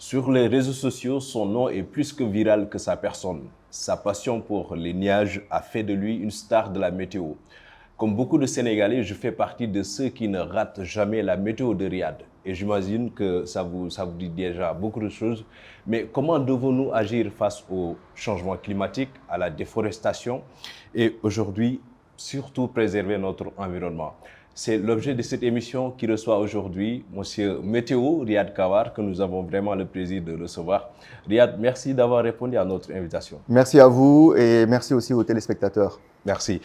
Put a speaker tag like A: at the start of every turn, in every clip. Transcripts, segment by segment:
A: Sur les réseaux sociaux, son nom est plus que viral que sa personne. Sa passion pour les nuages a fait de lui une star de la météo. Comme beaucoup de Sénégalais, je fais partie de ceux qui ne ratent jamais la météo de Riyad. Et j'imagine que ça vous dit déjà beaucoup de choses. Mais comment devons-nous agir face au changement climatique, à la déforestation et aujourd'hui, surtout préserver notre environnement? C'est l'objet de cette émission qui reçoit aujourd'hui Monsieur Météo Riyad Kawar, que nous avons vraiment le plaisir de recevoir. Riyad, merci d'avoir répondu à notre invitation.
B: Merci à vous et merci aussi aux téléspectateurs.
A: Merci.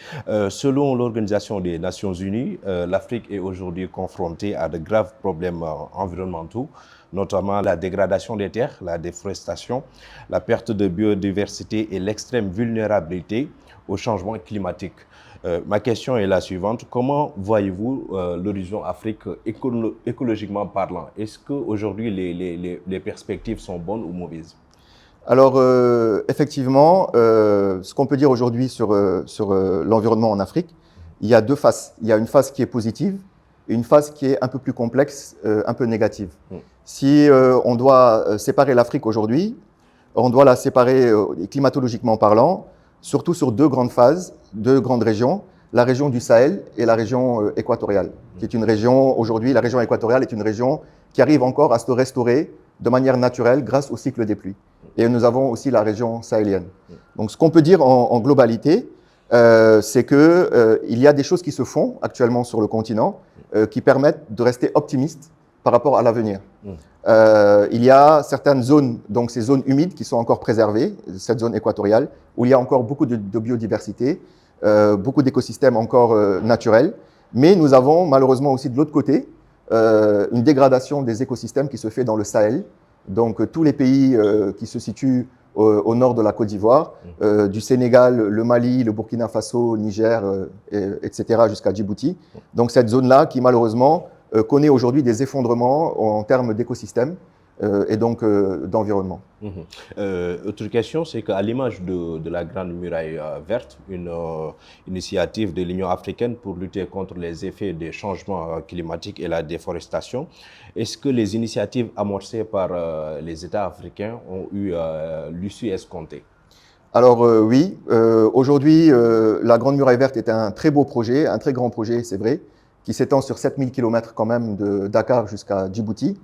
A: Selon l'Organisation des Nations Unies, l'Afrique est aujourd'hui confrontée à de graves problèmes environnementaux, notamment la dégradation des terres, la déforestation, la perte de biodiversité et l'extrême vulnérabilité au changement climatique. Ma question est la suivante. Comment voyez-vous l'horizon Afrique écologiquement parlant? Est-ce qu'aujourd'hui les perspectives sont bonnes ou mauvaises?
B: Alors, effectivement, ce qu'on peut dire aujourd'hui sur l'environnement en Afrique, il y a deux faces. Il y a une phase qui est positive et une phase qui est un peu plus complexe, un peu négative. Si on doit séparer l'Afrique aujourd'hui, on doit la séparer climatologiquement parlant, surtout sur deux grandes phases, deux grandes régions, la région du Sahel et la région équatoriale, qui est une région, aujourd'hui, la région équatoriale est une région qui arrive encore à se restaurer de manière naturelle grâce au cycle des pluies. Et nous avons aussi la région sahélienne. Donc, ce qu'on peut dire en globalité, c'est qu'il y a des choses qui se font actuellement sur le continent qui permettent de rester optimiste par rapport à l'avenir. Il y a certaines zones, donc ces zones humides qui sont encore préservées, cette zone équatoriale, où il y a encore beaucoup de biodiversité, beaucoup d'écosystèmes encore naturels. Mais nous avons malheureusement aussi de l'autre côté une dégradation des écosystèmes qui se fait dans le Sahel. Donc tous les pays qui se situent au nord de la Côte d'Ivoire, du Sénégal, le Mali, le Burkina Faso, Niger, etc. jusqu'à Djibouti. Donc cette zone-là qui malheureusement connaît aujourd'hui des effondrements en termes d'écosystèmes et donc d'environnement.
A: Autre question, c'est qu'à l'image de la Grande Muraille verte, une initiative de l'Union africaine pour lutter contre les effets des changements climatiques et la déforestation, est-ce que les initiatives amorcées par les États africains ont eu l'issue escomptée?
B: Alors oui, aujourd'hui, la Grande Muraille verte est un très beau projet, un très grand projet, c'est vrai, qui s'étend sur 7000 km quand même de Dakar jusqu'à Djibouti.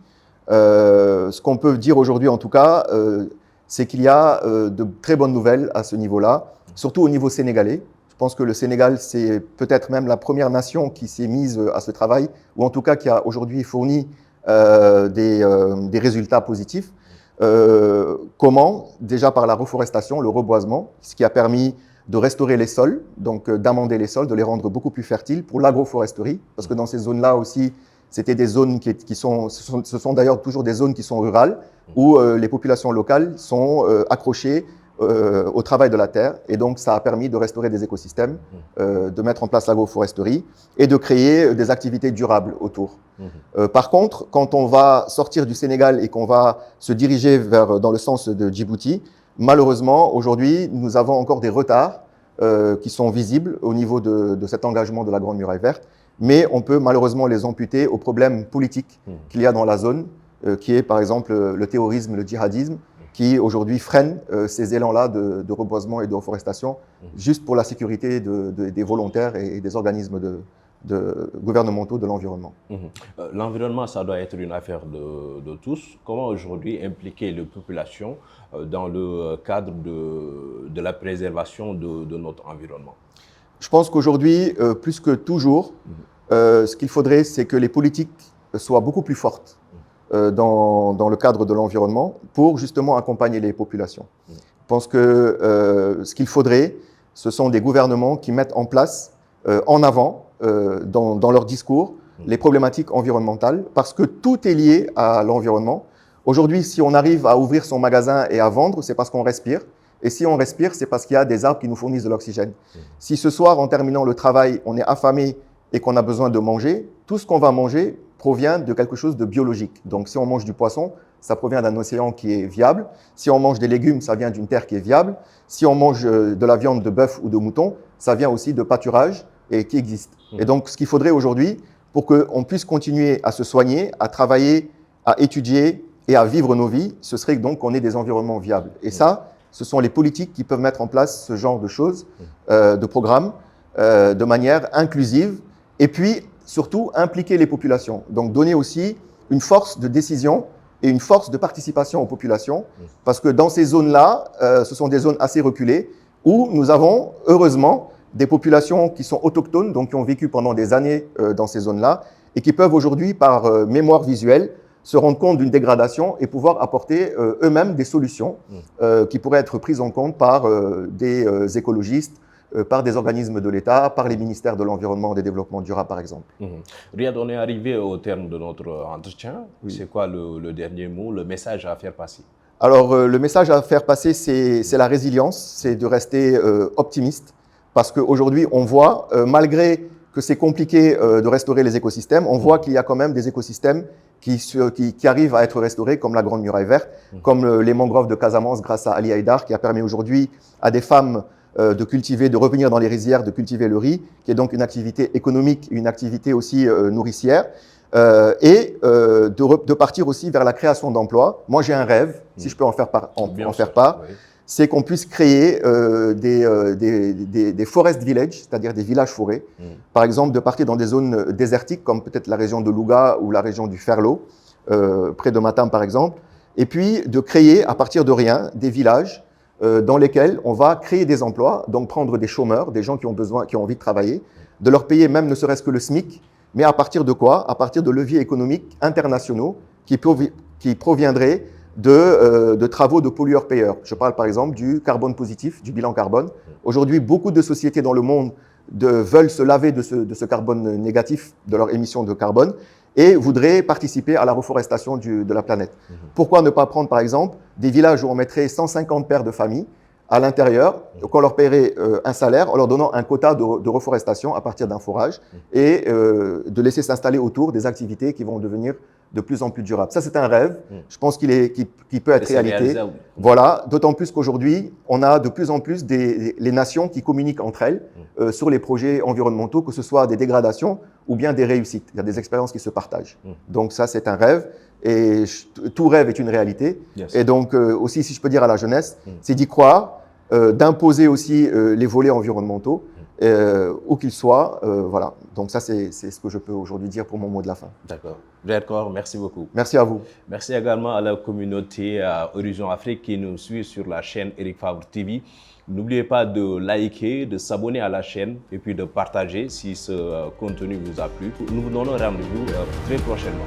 B: Ce qu'on peut dire aujourd'hui, en tout cas, c'est qu'il y a de très bonnes nouvelles à ce niveau-là, surtout au niveau sénégalais. Je pense que le Sénégal, c'est peut-être même la première nation qui s'est mise à ce travail, ou en tout cas qui a aujourd'hui fourni des résultats positifs. Comment? Déjà par la reforestation, le reboisement, ce qui a permis de restaurer les sols, donc d'amender les sols, de les rendre beaucoup plus fertiles pour l'agroforesterie, parce que dans ces zones-là aussi, c'était des zones ce sont d'ailleurs toujours des zones qui sont rurales, où les populations locales sont accrochées au travail de la terre. Et donc, ça a permis de restaurer des écosystèmes, de mettre en place l'agroforesterie et de créer des activités durables autour. Par contre, quand on va sortir du Sénégal et qu'on va se diriger dans le sens de Djibouti, malheureusement, aujourd'hui, nous avons encore des retards qui sont visibles au niveau de cet engagement de la Grande Muraille verte. Mais on peut malheureusement les amputer aux problèmes politiques qu'il y a dans la zone, qui est par exemple le terrorisme, le djihadisme, qui aujourd'hui freinent ces élans-là de reboisement et de reforestation, juste pour la sécurité des volontaires et des organismes gouvernementaux de l'environnement.
A: L'environnement, ça doit être une affaire de tous. Comment aujourd'hui impliquer les populations dans le cadre de la préservation de notre environnement?
B: Je pense qu'aujourd'hui, plus que toujours, ce qu'il faudrait, c'est que les politiques soient beaucoup plus fortes dans le cadre de l'environnement pour justement accompagner les populations. Je pense que ce qu'il faudrait, ce sont des gouvernements qui mettent en place, en avant, dans leur discours, les problématiques environnementales, parce que tout est lié à l'environnement. Aujourd'hui, si on arrive à ouvrir son magasin et à vendre, c'est parce qu'on respire. Et si on respire, c'est parce qu'il y a des arbres qui nous fournissent de l'oxygène. Si ce soir, en terminant le travail, on est affamé et qu'on a besoin de manger, tout ce qu'on va manger provient de quelque chose de biologique. Donc, si on mange du poisson, ça provient d'un océan qui est viable. Si on mange des légumes, ça vient d'une terre qui est viable. Si on mange de la viande de bœuf ou de mouton, ça vient aussi de pâturage et qui existe. Et donc, ce qu'il faudrait aujourd'hui, pour qu'on puisse continuer à se soigner, à travailler, à étudier et à vivre nos vies, ce serait donc qu'on ait des environnements viables. Et ça, ce sont les politiques qui peuvent mettre en place ce genre de choses, de programmes, de manière inclusive, et puis surtout impliquer les populations. Donc donner aussi une force de décision et une force de participation aux populations, parce que dans ces zones-là, ce sont des zones assez reculées, où nous avons, heureusement, des populations qui sont autochtones, donc qui ont vécu pendant des années dans ces zones-là, et qui peuvent aujourd'hui, par mémoire visuelle, se rendre compte d'une dégradation et pouvoir apporter eux-mêmes des solutions qui pourraient être prises en compte par des écologistes, par des organismes de l'État, par les ministères de l'Environnement et des Développements durables, par exemple.
A: Riyad, on est arrivé au terme de notre entretien. Oui. C'est quoi le dernier mot, le message à faire passer?
B: Alors, le message à faire passer, c'est la résilience, c'est de rester optimiste, parce qu'aujourd'hui, on voit, malgré que c'est compliqué de restaurer les écosystèmes, on voit qu'il y a quand même des écosystèmes qui arrivent à être restaurés, comme la Grande Muraille Verte, comme les mangroves de Casamance grâce à Ali Haïdar, qui a permis aujourd'hui à des femmes de cultiver, de revenir dans les rizières, de cultiver le riz, qui est donc une activité économique, une activité aussi nourricière, et de partir aussi vers la création d'emplois. Moi, j'ai un rêve, si je peux en faire part, oui. C'est qu'on puisse créer des forest villages, c'est-à-dire des villages forêts. Par exemple, de partir dans des zones désertiques, comme peut-être la région de Louga ou la région du Ferlo, près de Matam par exemple, et puis de créer à partir de rien des villages dans lesquels on va créer des emplois, donc prendre des chômeurs, des gens qui ont envie de travailler, de leur payer même ne serait-ce que le SMIC, mais à partir de quoi? À partir de leviers économiques internationaux qui proviendraient de travaux de pollueurs-payeurs. Je parle par exemple du carbone positif, du bilan carbone. Aujourd'hui, beaucoup de sociétés dans le monde veulent se laver de ce carbone négatif, de leur émission de carbone, et voudraient participer à la reforestation de la planète. Pourquoi ne pas prendre par exemple des villages où on mettrait 150 paires de familles à l'intérieur, qu'on leur paierait un salaire en leur donnant un quota de reforestation à partir d'un forage et de laisser s'installer autour des activités qui vont devenir de plus en plus durables. Ça, c'est un rêve, je pense qu'il peut être réalité. Voilà, d'autant plus qu'aujourd'hui, on a de plus en plus les nations qui communiquent entre elles sur les projets environnementaux, que ce soit des dégradations ou bien des réussites. Il y a des expériences qui se partagent. Donc ça, c'est un rêve. Et tout rêve est une réalité. Yes. Et donc, aussi, si je peux dire à la jeunesse, c'est d'y croire, d'imposer aussi les volets environnementaux, où qu'ils soient. Voilà. Donc ça, c'est ce que je peux aujourd'hui dire pour mon mot de la fin.
A: D'accord. D'accord, merci beaucoup.
B: Merci à vous.
A: Merci également à la communauté Horizon Afrique qui nous suit sur la chaîne Eric Favre TV. N'oubliez pas de liker, de s'abonner à la chaîne et puis de partager si ce contenu vous a plu. Nous vous donnons rendez-vous très prochainement.